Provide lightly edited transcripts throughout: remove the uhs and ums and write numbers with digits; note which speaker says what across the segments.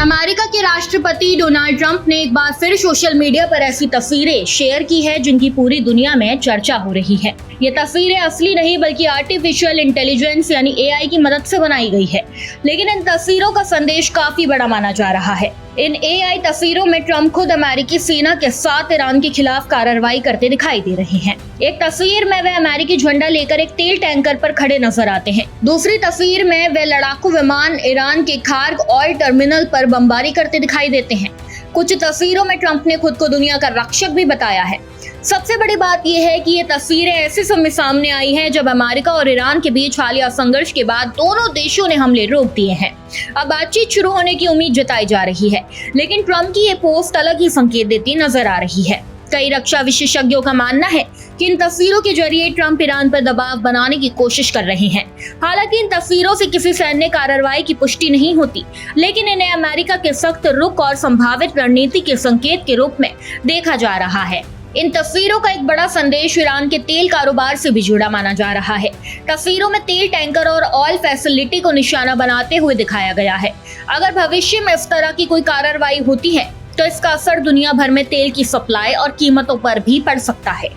Speaker 1: America के राष्ट्रपति Donald Trump ने एक बार फिर सोशल मीडिया पर ऐसी तस्वीरें शेयर की है जिनकी पूरी दुनिया में चर्चा हो रही है। ये तस्वीरें असली नहीं बल्कि आर्टिफिशियल इंटेलिजेंस यानी एआई की मदद से बनाई गई है, लेकिन इन तस्वीरों का संदेश काफी बड़ा माना जा रहा है। इन एआई तस्वीरों में ट्रंप खुद अमेरिकी सेना के साथ ईरान के खिलाफ कार्रवाई करते दिखाई दे रहे हैं। एक तस्वीर में वे अमेरिकी झंडा लेकर एक तेल टैंकर पर खड़े नजर आते हैं। दूसरी तस्वीर में वे लड़ाकू विमान ईरान के खार्ग ऑयल टर्मिनल पर बमबारी करते दिखाई देते हैं। कुछ तस्वीरों में ट्रंप ने खुद को दुनिया का रक्षक भी बताया है। सबसे बड़ी बात यह है कि ये तस्वीरें ऐसे समय सामने आई हैं जब अमेरिका और ईरान के बीच हालिया संघर्ष के बाद दोनों देशों ने हमले रोक दिए हैं। अब बातचीत शुरू होने की उम्मीद जताई जा रही है, लेकिन ट्रंप की ये पोस्ट अलग ही संकेत देती नजर आ रही है। कई रक्षा विशेषज्ञों का मानना है कि इन तस्वीरों के जरिए ट्रंप ईरान पर दबाव बनाने की कोशिश कर रहे हैं। हालांकि इन तस्वीरों से किसी सैन्य कार्रवाई की पुष्टि नहीं होती, लेकिन इन्हें अमेरिका के सख्त रुख और संभावित रणनीति के संकेत के रूप में देखा जा रहा है। इन तस्वीरों का एक बड़ा संदेश ईरान के तेल कारोबार से भी जुड़ा माना जा रहा है। तस्वीरों में तेल टैंकर और ऑयल फैसिलिटी को निशाना बनाते हुए दिखाया गया है। अगर भविष्य में इस तरह की कोई कार्रवाई होती है तो इसका असर दुनिया भर में तेल की सप्लाई और कीमतों पर भी पड़ सकता है।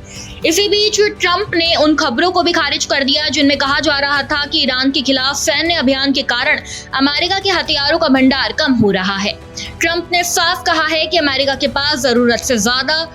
Speaker 1: इसी बीच ट्रंप ने उन खबरों को भी खारिज कर दिया जिनमें कहा जा रहा था कि ईरान के खिलाफ सैन्य अभियान के कारण अमेरिका के हथियारों का भंडार कम हो रहा है। ट्रंप ने साफ कहा है कि अमेरिका के पास जरूरत से ज्यादा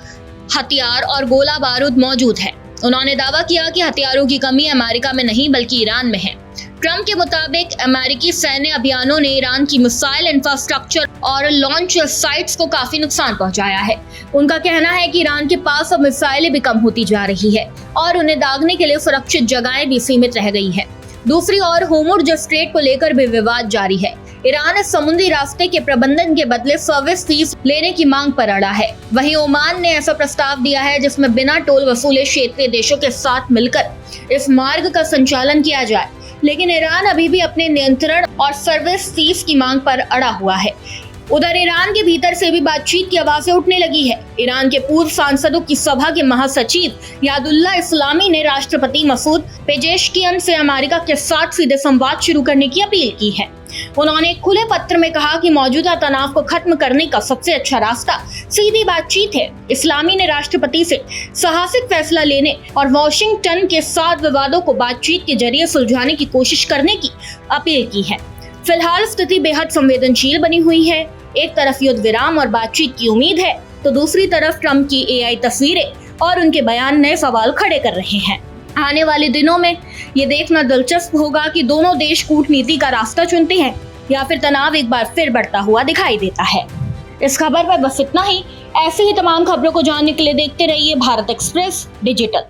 Speaker 1: हथियार और गोला बारूद मौजूद है। उन्होंने दावा किया कि हथियारों की कमी अमेरिका में नहीं बल्कि ईरान में है। ट्रंप के मुताबिक अमेरिकी सैन्य अभियानों ने ईरान की मिसाइल इंफ्रास्ट्रक्चर और लॉन्च साइट्स को काफी नुकसान पहुंचाया है। उनका कहना है कि ईरान के पास अब मिसाइलें भी कम होती जा रही है और उन्हें दागने के लिए सुरक्षित जगहें भी सीमित रह गई है। दूसरी ओर होर्मुज़ स्ट्रेट को लेकर भी विवाद जारी है। ईरान इस समुद्री रास्ते के प्रबंधन के बदले सर्विस फीस लेने की मांग पर अड़ा है। वहीं ओमान ने ऐसा प्रस्ताव दिया है जिसमें बिना टोल वसूले क्षेत्रीय देशों के साथ मिलकर इस मार्ग का संचालन किया जाए, लेकिन ईरान अभी भी अपने नियंत्रण और सर्विस फीस की मांग पर अड़ा हुआ है। उधर ईरान के भीतर से भी बातचीत की आवाजें उठने लगी है। ईरान के पूर्व सांसदों की सभा के महासचिव यादुल्ला इस्लामी ने राष्ट्रपति मसूद पेजेश्कियन से अमेरिका के साथ सीधे संवाद शुरू करने की अपील की है। उन्होंने एक खुले पत्र में कहा कि मौजूदा तनाव को खत्म करने का सबसे अच्छा रास्ता सीधी बातचीत है। इस्लामी ने राष्ट्रपति से साहसिक फैसला लेने और वॉशिंगटन के साथ विवादों को बातचीत के जरिए सुलझाने की कोशिश करने की अपील की है। फिलहाल स्थिति बेहद संवेदनशील बनी हुई है। एक तरफ युद्ध विराम और बातचीत की उम्मीद है तो दूसरी तरफ ट्रंप की एआई तस्वीरें और उनके बयान नए सवाल खड़े कर रहे हैं। आने वाले दिनों में ये देखना दिलचस्प होगा कि दोनों देश कूटनीति का रास्ता चुनते हैं या फिर तनाव एक बार फिर बढ़ता हुआ दिखाई देता है। इस खबर पर बस इतना ही। ऐसे ही तमाम खबरों को जानने के लिए देखते रहिए भारत एक्सप्रेस डिजिटल।